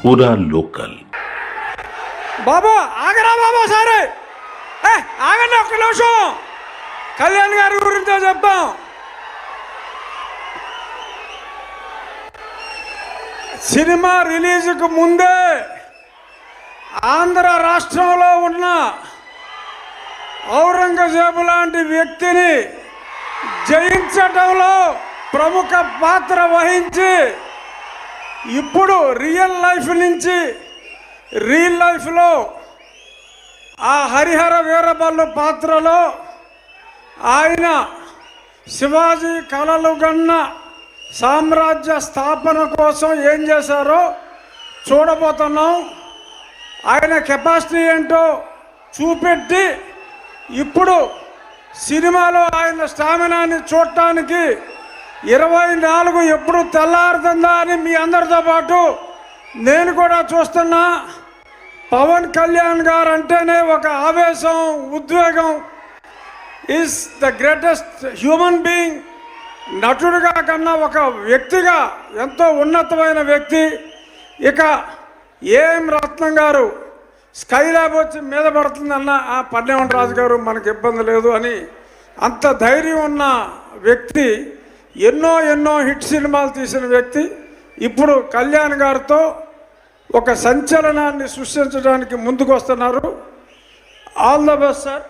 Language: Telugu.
पूरा लोकल। బాబు ఆగరా బాబు సరే ఆగండి ఒక్క నిమిషం కళ్యాణ్ గారి గురించో చెప్తాం. సినిమా రిలీజ్కు ముందే ఆంధ్ర రాష్ట్రంలో ఉన్న ఔరంగజేబు లాంటి వ్యక్తిని జయించడంలో ప్రముఖ పాత్ర వహించి ఇప్పుడు రియల్ లైఫ్లో ఆ హరిహర వీరబల్లు పాత్రలో ఆయన శివాజీ కలలు గన్న సామ్రాజ్య స్థాపన కోసం ఏం చేశారో చూడబోతున్నాం. ఆయన కెపాసిటీ ఏంటో చూపెట్టి ఇప్పుడు సినిమాలో ఆయన స్టామినాని చూడటానికి 24 ఎప్పుడు తెల్లారుతుందా అని మీ అందరితో పాటు నేను కూడా చూస్తున్నా. పవన్ కళ్యాణ్ గారు అంటేనే ఒక ఆవేశం, ఉద్వేగం. Is the greatest human being. నటుడిగా కన్నా ఒక వ్యక్తిగా ఎంతో ఉన్నతమైన వ్యక్తి. ఇక ఏం రత్నం గారు స్కైలాబ్ వచ్చి మీద పడుతుందన్న ఆ పన్నెం రాజు గారు మనకు ఇబ్బంది లేదు అని అంత ధైర్యం ఉన్న వ్యక్తి, ఎన్నో హిట్ సినిమాలు తీసిన వ్యక్తి ఇప్పుడు కళ్యాణ్ గారితో ఒక సంచలనాన్ని సృష్టించడానికి ముందుకు వస్తున్నారు. All the best sir.